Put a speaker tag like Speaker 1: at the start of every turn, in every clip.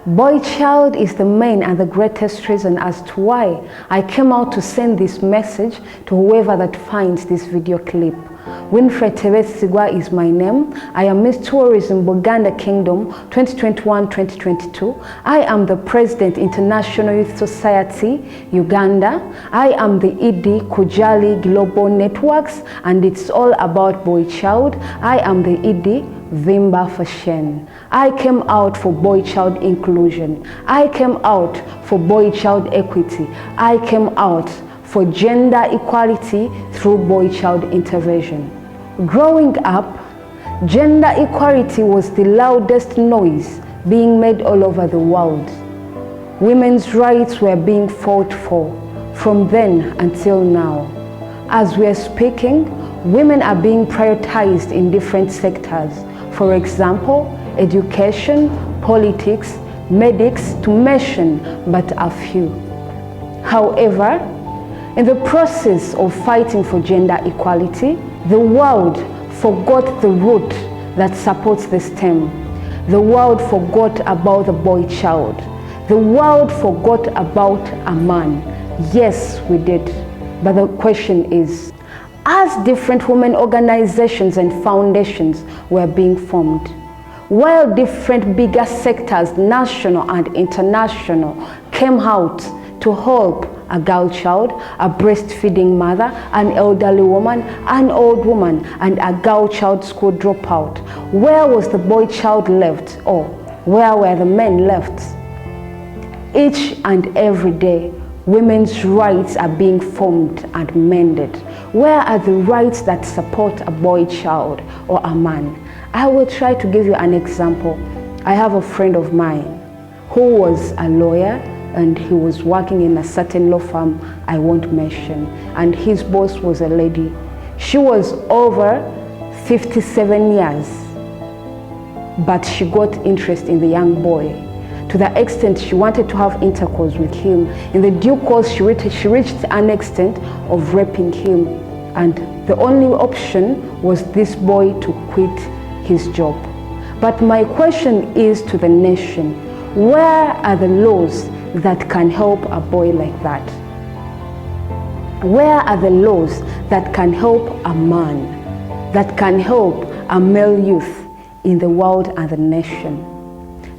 Speaker 1: Boy child is the main and the greatest reason as to why I came out to send this message to whoever that finds this video clip. Winfred Tebesigwa is my name. I am Miss Tourism Buganda Kingdom 2021-2022. I am the President International Youth Society Uganda. I am the ED Kujali Global Networks, and it's all about boy child. I am the ED Vimba Fashion. I came out for boy child inclusion. I came out for boy child equity. I came out for gender equality through boy child intervention. Growing up, gender equality was the loudest noise being made all over the world. Women's rights were being fought for from then until now. As we are speaking, women are being prioritized in different sectors. For example, education, politics, medics, to mention but a few. However, in the process of fighting for gender equality, the world forgot the root that supports the stem. The world forgot about the boy child. The world forgot about a man. Yes, we did. But the question is, as different women organizations and foundations were being formed, while different bigger sectors, national and international, came out to help a girl child, a breastfeeding mother, an elderly woman, an old woman, and a girl child school dropout, where was the boy child left, or where were the men left? Each and every day, women's rights are being formed and mended. Where are the rights that support a boy child or a man? I will try to give you an example. I have a friend of mine who was a lawyer, and he was working in a certain law firm I won't mention, and his boss was a lady. She was over 57 years, but she got interest in the young boy, to the extent she wanted to have intercourse with him. In the due course, she reached an extent of raping him, and the only option was this boy to quit his job. But my question is to the nation, where are the laws that can help a boy like that? Where are the laws that can help a man, that can help a male youth in the world and the nation?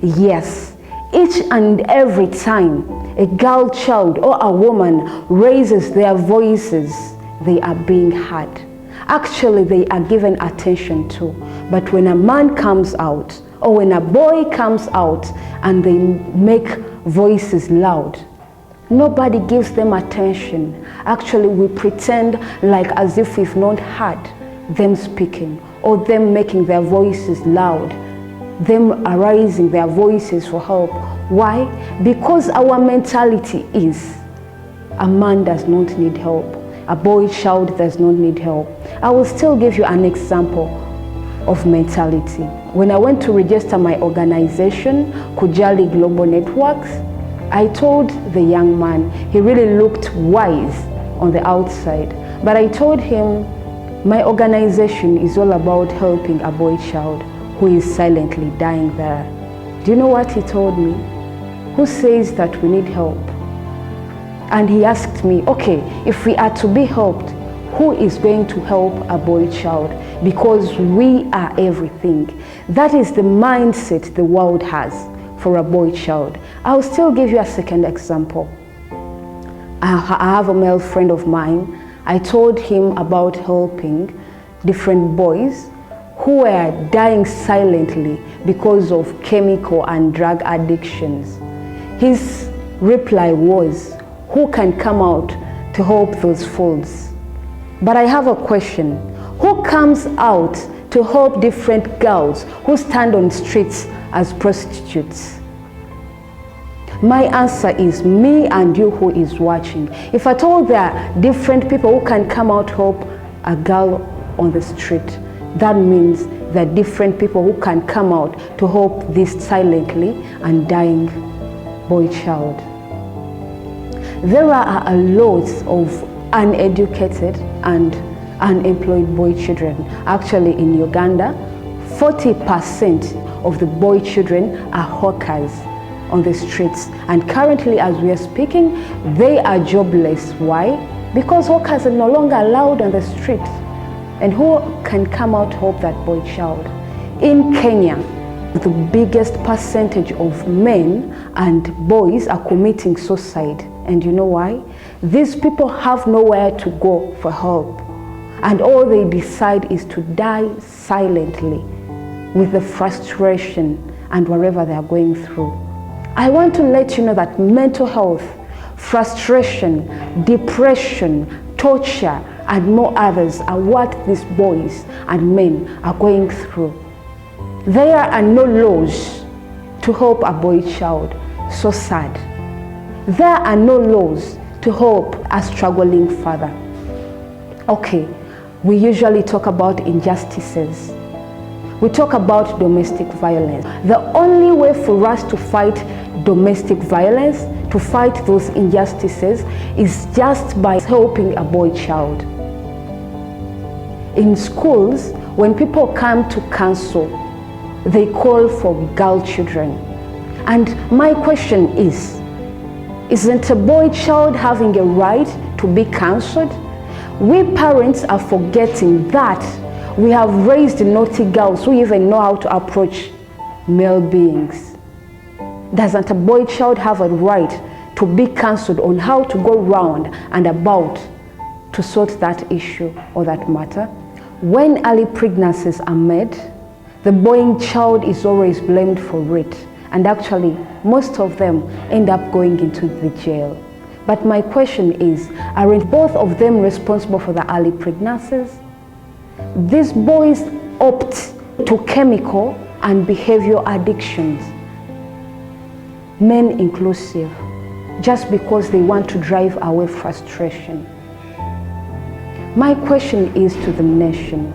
Speaker 1: Yes, each and every time a girl child or a woman raises their voices, they are being heard. Actually, they are given attention to. But when a man comes out, or when a boy comes out and they make voices loud, nobody gives them attention. Actually, we pretend like as if we've not heard them speaking, or them making their voices loud, them arising their voices for help. Why? Because our mentality is, a man does not need help, a boy child does not need help. I will still give you an example of mentality. When I went to register my organization, Kujali Global Networks, I told the young man, he really looked wise on the outside, but I told him, my organization is all about helping a boy child who is silently dying there. Do you know what he told me? Who says that we need help? And he asked me, okay, if we are to be helped, who is going to help a boy child? Because we are everything. That is the mindset the world has for a boy child. I'll still give you a second example. I have a male friend of mine. I told him about helping different boys who were dying silently because of chemical and drug addictions. His reply was, who can come out to help those fools? But I have a question. Who comes out to help different girls who stand on streets as prostitutes? My answer is me and you who is watching. If at all there are different people who can come out to help a girl on the street, that means there are different people who can come out to help this silently and dying boy child. There are a lot of uneducated and unemployed boy children. Actually, in Uganda, 40% of the boy children are hawkers. on the streets. And currently, as we are speaking, they are jobless. Why? Because workers are no longer allowed on the street. And who can come out to help that boy child? In Kenya, the biggest percentage of men and boys are committing suicide. And you know why? These people have nowhere to go for help. And all they decide is to die silently with the frustration and whatever they are going through. I want to let you know that mental health, frustration, depression, torture, and more others are what these boys and men are going through. There are no laws to help a boy child. So sad. There are no laws to help a struggling father. Okay, we usually talk about injustices. We talk about domestic violence. The only way for us to fight domestic violence, to fight those injustices, is just by helping a boy child. In schools, when people come to counsel, they call for girl children. And my question is, isn't a boy child having a right to be counseled? We parents are forgetting that we have raised naughty girls who even know how to approach male beings. Doesn't a boy child have a right to be counseled on how to go round and about to sort that issue or that matter? When early pregnancies are made, the boy child is always blamed for it. And actually, most of them end up going into the jail. But my question is, aren't both of them responsible for the early pregnancies? These boys opt to chemical and behavioral addictions, men inclusive, just because they want to drive away frustration. My question is to the nation,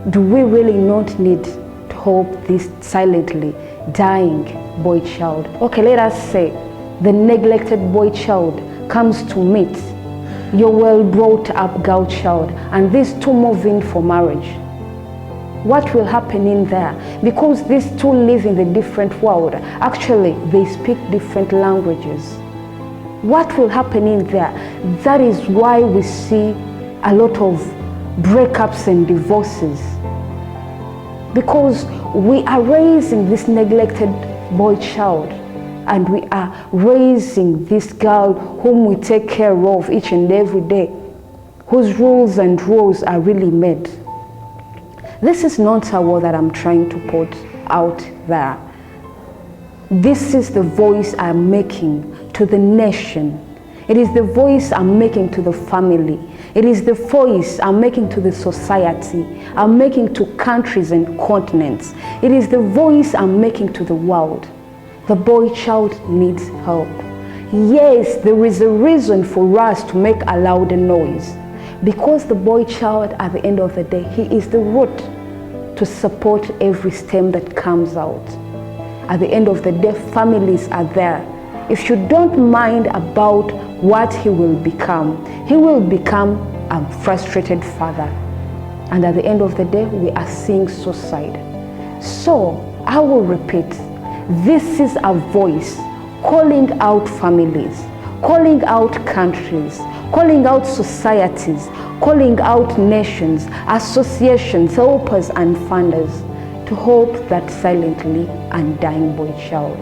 Speaker 1: do we really not need to help this silently dying boy child? Okay, let us say the neglected boy child comes to meet your well brought up girl child, and these two move in for marriage. What will happen in there? Because these two live in the different world. Actually, they speak different languages. What will happen in there? That is why we see a lot of breakups and divorces. Because we are raising this neglected boy child, and we are raising this girl whom we take care of each and every day, whose rules and rules are really made. This is not a word that I'm trying to put out there. This is the voice I'm making to the nation. It is the voice I'm making to the family. It is the voice I'm making to the society. I'm making to countries and continents. It is the voice I'm making to the world. The boy child needs help. Yes, there is a reason for us to make a louder noise, because the boy child, at the end of the day, he is the root to support every stem that comes out. At the end of the day, families are there. If you don't mind about what he will become a frustrated father. And at the end of the day, we are seeing suicide. So I will repeat, this is a voice calling out families, calling out countries, calling out societies, calling out nations, associations, helpers and funders to help that silently undying boy child.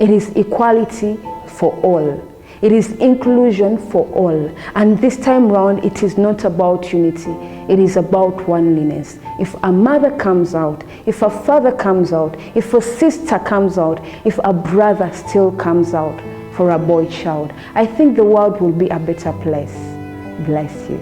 Speaker 1: It is equality for all. It is inclusion for all. And this time round, it is not about unity. It is about oneness. If a mother comes out, if a father comes out, if a sister comes out, if a brother still comes out for a boy child, I think the world will be a better place. Bless you.